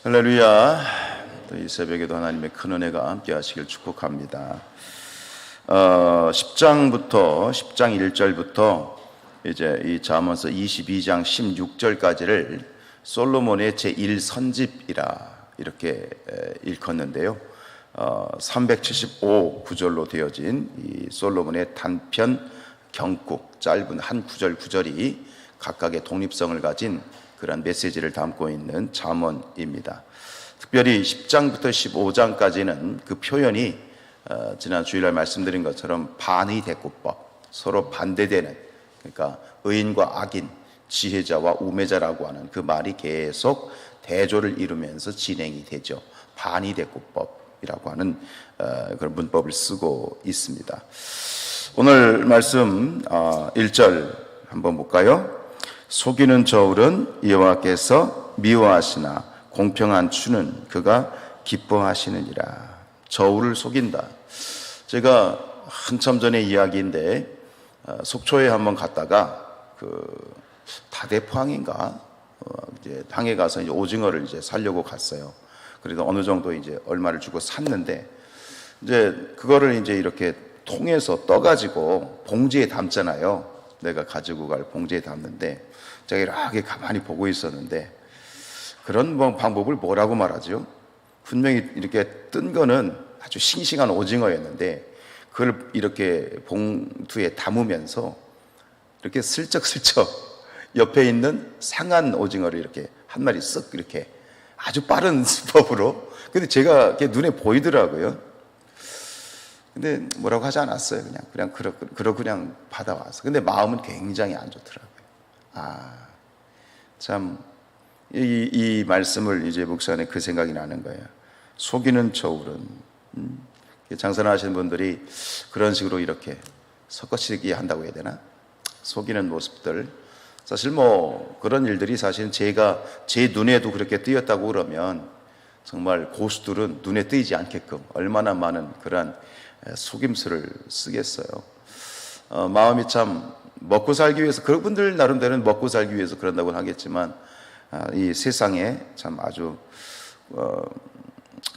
할렐루야. 또 이 새벽에도 하나님의 큰 은혜가 함께 하시길 축복합니다. 10장 1절부터 이제 이 잠언서 22장 16절까지를 솔로몬의 제1선집이라 이렇게 일컫는데요. 375 구절로 되어진 이 솔로몬의 단편 경국, 짧은 한 구절이 각각의 독립성을 가진 그런 메시지를 담고 있는 잠언입니다. 특별히 10장부터 15장까지는 그 표현이 지난 주일날 말씀드린 것처럼 반의대꾸법, 서로 반대되는, 그러니까 의인과 악인, 지혜자와 우매자라고 하는 그 말이 계속 대조를 이루면서 진행이 되죠. 반의대꾸법이라고 하는 그런 문법을 쓰고 있습니다. 오늘 말씀 1절 한번 볼까요? 속이는 저울은 여호와께서 미워하시나 공평한 추는 그가 기뻐하시느니라. 저울을 속인다. 제가 한참 전의 이야기인데 속초에 한번 갔다가 그 다대포항인가 이제 항에 가서 이제 오징어를 이제 사려고 갔어요. 그래도 어느 정도 이제 얼마를 주고 샀는데 이제 그거를 이제 이렇게 통에서 떠가지고 봉지에 담잖아요. 내가 가지고 갈 봉지에 담는데 제가 이렇게 가만히 보고 있었는데 그런 방법을 뭐라고 말하죠? 분명히 이렇게 뜬 거는 아주 싱싱한 오징어였는데 그걸 이렇게 봉투에 담으면서 이렇게 슬쩍슬쩍 옆에 있는 상한 오징어를 이렇게 한 마리 쓱 이렇게 아주 빠른 수법으로. 근데 제가 그게 눈에 보이더라고요. 근데 뭐라고 하지 않았어요. 그냥 받아와서. 근데 마음은 굉장히 안 좋더라고요. 참, 이 말씀을 이제 목사님 그 생각이 나는 거예요. 속이는 저울은, 장사를 하시는 분들이 그런 식으로 이렇게 섞어치기 한다고 해야 되나? 속이는 모습들. 사실 뭐 그런 일들이 사실은 제가 제 눈에도 그렇게 띄었다고 그러면 정말 고수들은 눈에 띄지 않게끔 얼마나 많은 그런 속임수를 쓰겠어요. 마음이 참 먹고 살기 위해서, 그분들 나름대로는 먹고 살기 위해서 그런다고 하겠지만 이 세상에 참 아주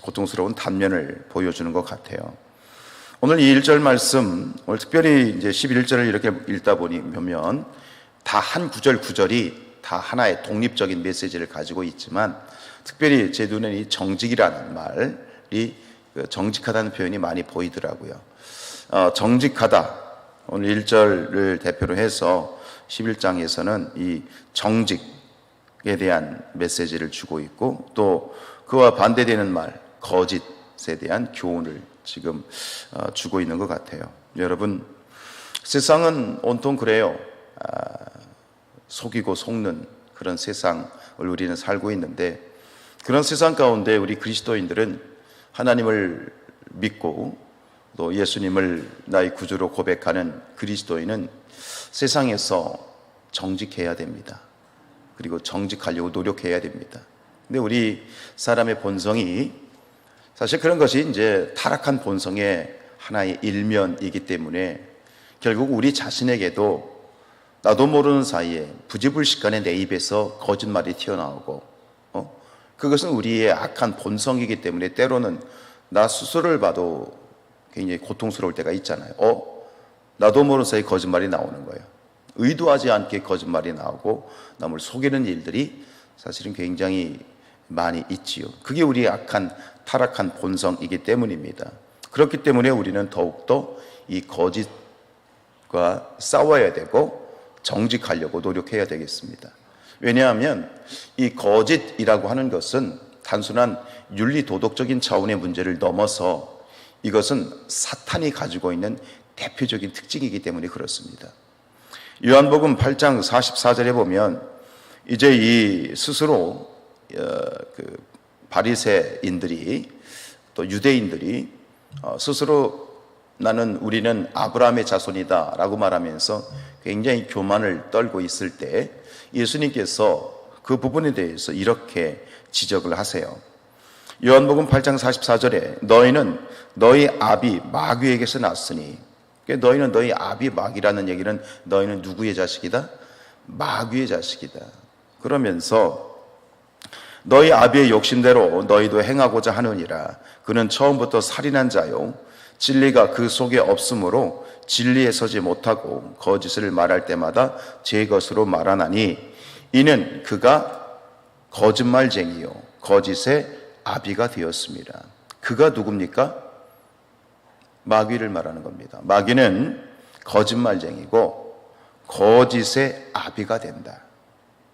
고통스러운 단면을 보여주는 것 같아요. 오늘 이 1절 말씀, 오늘 특별히 이제 11절을 이렇게 읽다 보면 다 한 구절이 다 하나의 독립적인 메시지를 가지고 있지만 특별히 제 눈에는 이 정직이라는 말이, 정직하다는 표현이 많이 보이더라고요. 정직하다, 오늘 1절을 대표로 해서 11장에서는 이 정직에 대한 메시지를 주고 있고 또 그와 반대되는 말, 거짓에 대한 교훈을 지금 주고 있는 것 같아요. 여러분, 세상은 온통 그래요. 속이고 속는 그런 세상을 우리는 살고 있는데, 그런 세상 가운데 우리 그리스도인들은 하나님을 믿고 또 예수님을 나의 구주로 고백하는 그리스도인은 세상에서 정직해야 됩니다. 그리고 정직하려고 노력해야 됩니다. 근데 우리 사람의 본성이 사실 그런 것이 이제 타락한 본성의 하나의 일면이기 때문에 결국 우리 자신에게도 나도 모르는 사이에 부지불식간에 내 입에서 거짓말이 튀어나오고 그것은 우리의 악한 본성이기 때문에 때로는 나 스스로를 봐도 굉장히 고통스러울 때가 있잖아요. 나도 모르는 사이에 거짓말이 나오는 거예요. 의도하지 않게 거짓말이 나오고 남을 속이는 일들이 사실은 굉장히 많이 있지요. 그게 우리의 악한 타락한 본성이기 때문입니다. 그렇기 때문에 우리는 더욱더 이 거짓과 싸워야 되고 정직하려고 노력해야 되겠습니다. 왜냐하면 이 거짓이라고 하는 것은 단순한 윤리 도덕적인 차원의 문제를 넘어서 이것은 사탄이 가지고 있는 대표적인 특징이기 때문에 그렇습니다. 요한복음 8장 44절에 보면 이제 이 스스로 그 바리새인들이 또 유대인들이 스스로 우리는 아브라함의 자손이다 라고 말하면서 굉장히 교만을 떨고 있을 때 예수님께서 그 부분에 대해서 이렇게 지적을 하세요. 요한복음 8장 44절에 너희는 너희 아비 마귀에게서 났으니, 너희는 너희 아비 마귀라는 얘기는 너희는 누구의 자식이다? 마귀의 자식이다. 그러면서 너희 아비의 욕심대로 너희도 행하고자 하느니라. 그는 처음부터 살인한 자요 진리가 그 속에 없으므로 진리에 서지 못하고 거짓을 말할 때마다 제 것으로 말하나니 이는 그가 거짓말쟁이요 거짓의 아비가 되었습니다. 그가 누굽니까? 마귀를 말하는 겁니다. 마귀는 거짓말쟁이고 거짓의 아비가 된다.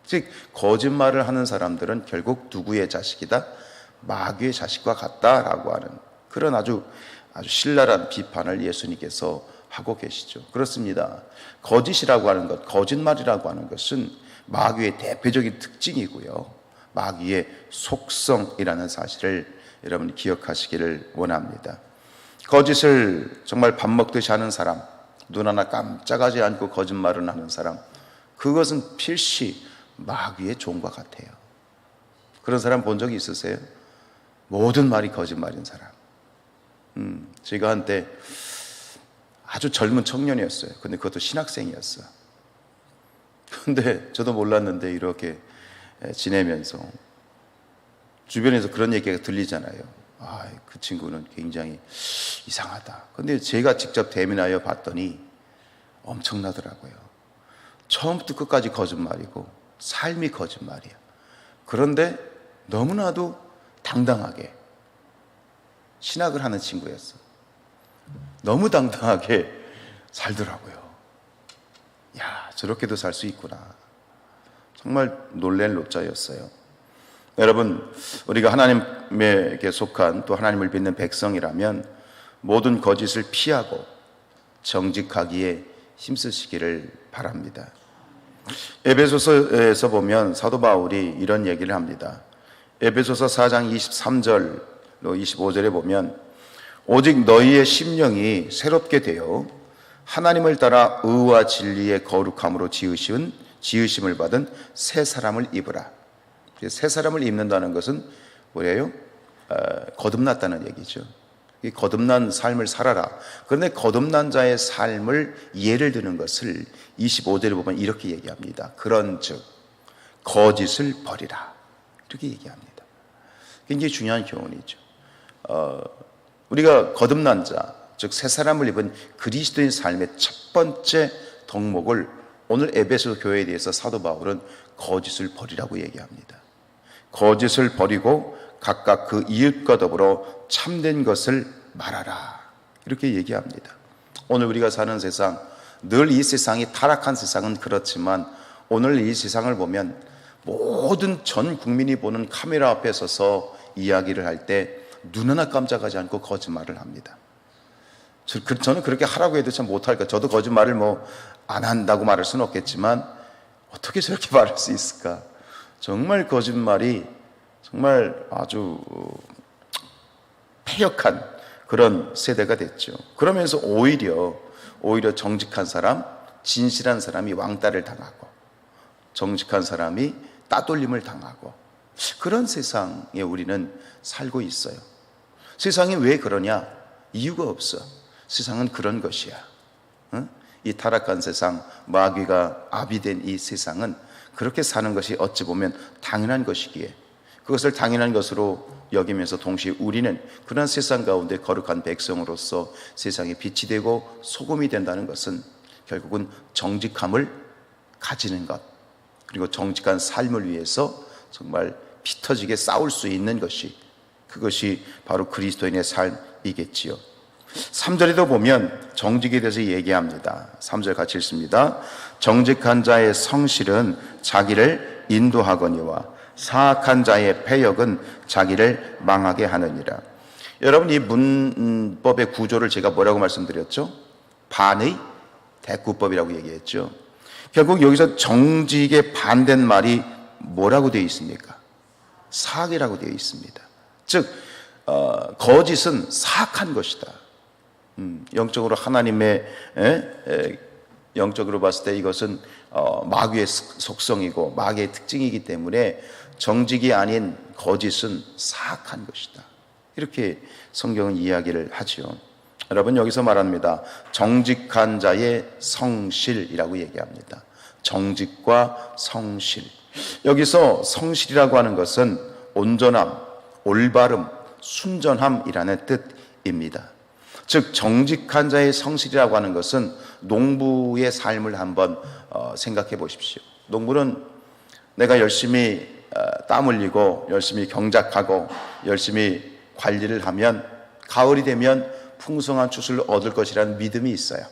즉 거짓말을 하는 사람들은 결국 누구의 자식이다? 마귀의 자식과 같다라고 하는 그런 아주 신랄한 비판을 예수님께서 하고 계시죠. 그렇습니다. 거짓이라고 하는 것, 거짓말이라고 하는 것은 마귀의 대표적인 특징이고요. 마귀의 속성이라는 사실을 여러분 기억하시기를 원합니다. 거짓을 정말 밥 먹듯이 하는 사람, 눈 하나 깜짝하지 않고 거짓말을 하는 사람, 그것은 필시 마귀의 종과 같아요. 그런 사람 본 적이 있으세요? 모든 말이 거짓말인 사람. 제가 한때 아주 젊은 청년이었어요. 근데 그것도 신학생이었어요. 근데 저도 몰랐는데 이렇게 지내면서 주변에서 그런 얘기가 들리잖아요. 아, 그 친구는 굉장히 이상하다. 근데 제가 직접 대면하여 봤더니 엄청나더라고요. 처음부터 끝까지 거짓말이고 삶이 거짓말이야. 그런데 너무나도 당당하게 신학을 하는 친구였어. 너무 당당하게 살더라고요. 야, 저렇게도 살 수 있구나. 정말 놀랄 노자였어요. 여러분, 우리가 하나님에게 속한 또 하나님을 믿는 백성이라면 모든 거짓을 피하고 정직하기에 힘쓰시기를 바랍니다. 에베소서에서 보면 사도 바울이 이런 얘기를 합니다. 에베소서 4장 23절로 25절에 보면 오직 너희의 심령이 새롭게 되어 하나님을 따라 의와 진리의 거룩함으로 지으심을 받은 새 사람을 입으라. 새 사람을 입는다는 것은 뭐예요? 거듭났다는 얘기죠. 거듭난 삶을 살아라. 그런데 거듭난 자의 삶을 예를 드는 것을 25절에 보면 이렇게 얘기합니다. 그런즉 거짓을 버리라. 이렇게 얘기합니다. 굉장히 중요한 교훈이죠. 우리가 거듭난 자, 즉 새 사람을 입은 그리스도인 삶의 첫 번째 덕목을 오늘 에베소 교회에 대해서 사도 바울은 거짓을 버리라고 얘기합니다. 거짓을 버리고 각각 그 이웃과 더불어 참된 것을 말하라. 이렇게 얘기합니다. 오늘 우리가 사는 세상, 늘 이 세상이 타락한 세상은 그렇지만 오늘 이 세상을 보면 모든 전 국민이 보는 카메라 앞에 서서 이야기를 할 때 눈 하나 깜짝하지 않고 거짓말을 합니다. 저는 그렇게 하라고 해도 참 못할까. 저도 거짓말을 안 한다고 말할 수는 없겠지만 어떻게 저렇게 말할 수 있을까. 정말 거짓말이 정말 아주 패역한 그런 세대가 됐죠. 그러면서 오히려 정직한 사람, 진실한 사람이 왕따를 당하고 정직한 사람이 따돌림을 당하고 그런 세상에 우리는 살고 있어요. 세상이 왜 그러냐? 이유가 없어. 세상은 그런 것이야. 이 타락한 세상, 마귀가 아비된 이 세상은 그렇게 사는 것이 어찌 보면 당연한 것이기에 그것을 당연한 것으로 여기면서 동시에 우리는 그런 세상 가운데 거룩한 백성으로서 세상에 빛이 되고 소금이 된다는 것은 결국은 정직함을 가지는 것, 그리고 정직한 삶을 위해서 정말 피 터지게 싸울 수 있는 것이, 그것이 바로 그리스도인의 삶이겠지요. 3절에도 보면 정직에 대해서 얘기합니다. 3절 같이 읽습니다. 정직한 자의 성실은 자기를 인도하거니와 사악한 자의 패역은 자기를 망하게 하느니라. 여러분, 이 문법의 구조를 제가 뭐라고 말씀드렸죠? 반의 대꾸법이라고 얘기했죠. 결국 여기서 정직에 반된 말이 뭐라고 되어 있습니까? 사악이라고 되어 있습니다. 즉 거짓은 사악한 것이다. 영적으로 하나님의 영적으로 봤을 때 이것은 마귀의 속성이고 마귀의 특징이기 때문에 정직이 아닌 거짓은 사악한 것이다. 이렇게 성경은 이야기를 하죠. 여러분, 여기서 말합니다. 정직한 자의 성실이라고 얘기합니다. 정직과 성실. 여기서 성실이라고 하는 것은 온전함, 올바름, 순전함이라는 뜻입니다. 즉 정직한 자의 성실이라고 하는 것은 농부의 삶을 한번 생각해 보십시오. 농부는 내가 열심히 땀 흘리고 열심히 경작하고 열심히 관리를 하면 가을이 되면 풍성한 추수를 얻을 것이라는 믿음이 있어요.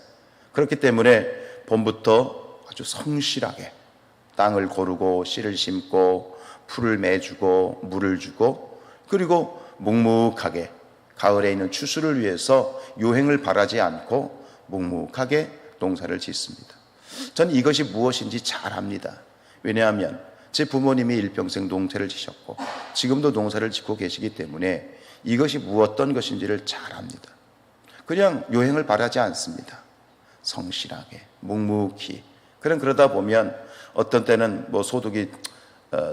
그렇기 때문에 봄부터 아주 성실하게 땅을 고르고 씨를 심고 풀을 매주고 물을 주고 그리고 묵묵하게 가을에 있는 추수를 위해서 요행을 바라지 않고 묵묵하게 농사를 짓습니다. 저는 이것이 무엇인지 잘 압니다. 왜냐하면 제 부모님이 일평생 농사를 지셨고 지금도 농사를 짓고 계시기 때문에 이것이 어떤 것인지를 잘 압니다. 그냥 요행을 바라지 않습니다. 성실하게 묵묵히. 그러다 보면 어떤 때는 소득이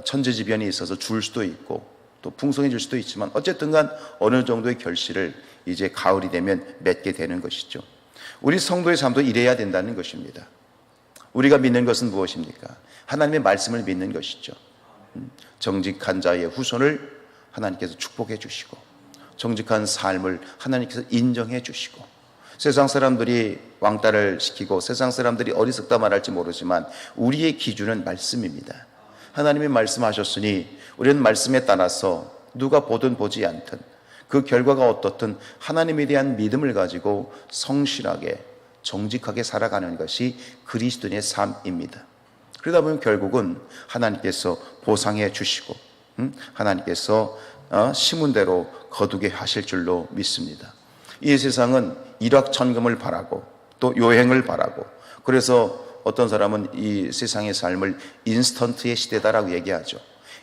천재지변이 있어서 줄 수도 있고 또 풍성해질 수도 있지만 어쨌든 간 어느 정도의 결실을 이제 가을이 되면 맺게 되는 것이죠. 우리 성도의 삶도 이래야 된다는 것입니다. 우리가 믿는 것은 무엇입니까? 하나님의 말씀을 믿는 것이죠. 정직한 자의 후손을 하나님께서 축복해 주시고 정직한 삶을 하나님께서 인정해 주시고 세상 사람들이 왕따를 시키고 세상 사람들이 어리석다 말할지 모르지만 우리의 기준은 말씀입니다. 하나님이 말씀하셨으니 우리는 말씀에 따라서 누가 보든 보지 않든 그 결과가 어떻든 하나님에 대한 믿음을 가지고 성실하게 정직하게 살아가는 것이 그리스도인의 삶입니다. 그러다 보면 결국은 하나님께서 보상해 주시고 하나님께서 심은 대로 거두게 하실 줄로 믿습니다. 이 세상은 일확천금을 바라고 또 요행을 바라고 그래서 어떤 사람은 이 세상의 삶을 인스턴트의 시대다라고 얘기하죠.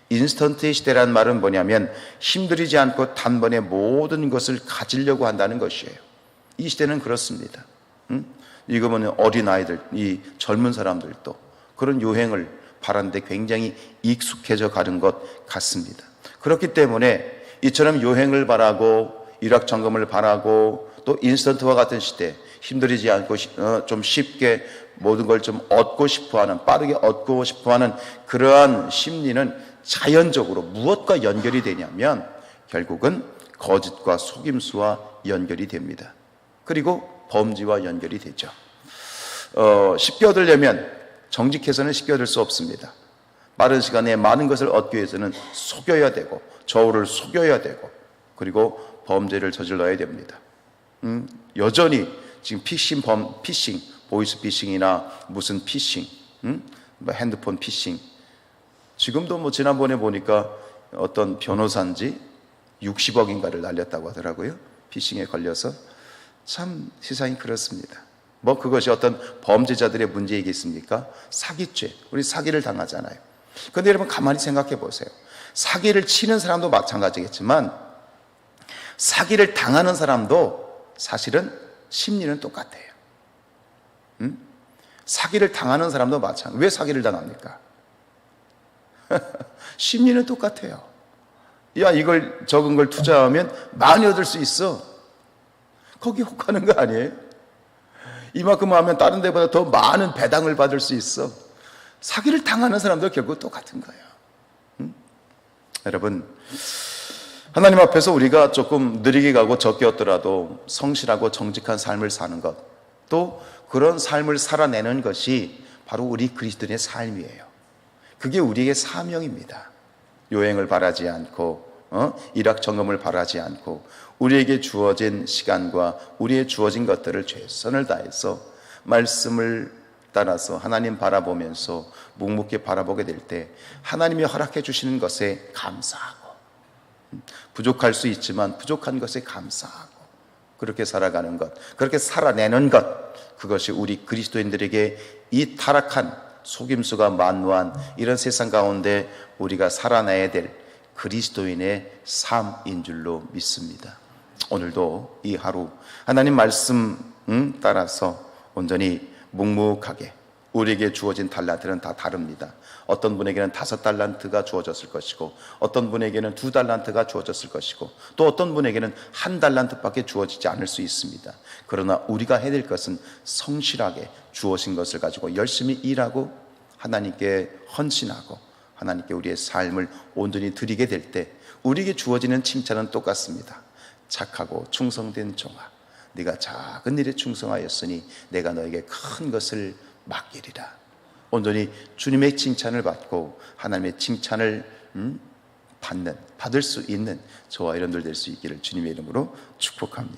인스턴트의 시대라는 말은 뭐냐면 힘들이지 않고 단번에 모든 것을 가지려고 한다는 것이에요. 이 시대는 그렇습니다. 이거 보면 어린아이들, 이 젊은 사람들도 그런 요행을 바라는데 굉장히 익숙해져 가는 것 같습니다. 그렇기 때문에 이처럼 요행을 바라고 일확천금을 바라고 또 인스턴트와 같은 시대, 힘들이지 않고 좀 쉽게 모든 걸 좀 얻고 싶어하는, 빠르게 얻고 싶어하는 그러한 심리는 자연적으로 무엇과 연결이 되냐면 결국은 거짓과 속임수와 연결이 됩니다. 그리고 범죄와 연결이 되죠. 쉽게 얻으려면 정직해서는 쉽게 얻을 수 없습니다. 빠른 시간에 많은 것을 얻기 위해서는 속여야 되고 저울을 속여야 되고 그리고 범죄를 저질러야 됩니다. 여전히 지금 피싱, 보이스 피싱이나 무슨 피싱, 핸드폰 피싱. 지금도 지난번에 보니까 어떤 변호사인지 60억인가를 날렸다고 하더라고요. 피싱에 걸려서. 참 세상이 그렇습니다. 그것이 어떤 범죄자들의 문제이겠습니까? 사기죄. 우리 사기를 당하잖아요. 그런데 여러분 가만히 생각해 보세요. 사기를 치는 사람도 마찬가지겠지만 사기를 당하는 사람도 사실은 심리는 똑같아요. 사기를 당하는 사람도 마찬가지예요. 왜 사기를 당합니까? 심리는 똑같아요. 야, 이걸 적은 걸 투자하면 많이 얻을 수 있어. 거기 혹하는 거 아니에요? 이만큼 하면 다른 데보다 더 많은 배당을 받을 수 있어. 사기를 당하는 사람도 결국 똑같은 거예요. 여러분, 하나님 앞에서 우리가 조금 느리게 가고 적게 얻더라도 성실하고 정직한 삶을 사는 것, 또 그런 삶을 살아내는 것이 바로 우리 그리스도인의 삶이에요. 그게 우리에게 사명입니다. 요행을 바라지 않고 일확천금을 바라지 않고 우리에게 주어진 시간과 우리의 주어진 것들을 최선을 다해서 말씀을 따라서 하나님 바라보면서 묵묵히 바라보게 될 때 하나님이 허락해 주시는 것에 감사하고 부족할 수 있지만 부족한 것에 감사하고 그렇게 살아가는 것, 그렇게 살아내는 것, 그것이 우리 그리스도인들에게 이 타락한 속임수가 만무한 이런 세상 가운데 우리가 살아내야 될 그리스도인의 삶인 줄로 믿습니다. 오늘도 이 하루 하나님 말씀 따라서 온전히 묵묵하게, 우리에게 주어진 달란트는 다 다릅니다. 어떤 분에게는 5달란트가 주어졌을 것이고 어떤 분에게는 2달란트가 주어졌을 것이고 또 어떤 분에게는 1달란트밖에 주어지지 않을 수 있습니다. 그러나 우리가 해야 될 것은 성실하게 주어진 것을 가지고 열심히 일하고 하나님께 헌신하고 하나님께 우리의 삶을 온전히 드리게 될 때 우리에게 주어지는 칭찬은 똑같습니다. 착하고 충성된 종아, 네가 작은 일에 충성하였으니 내가 너에게 큰 것을 맡기리라. 온전히 주님의 칭찬을 받고 하나님의 칭찬을 받을 수 있는 저와 여러분들 될 수 있기를 주님의 이름으로 축복합니다.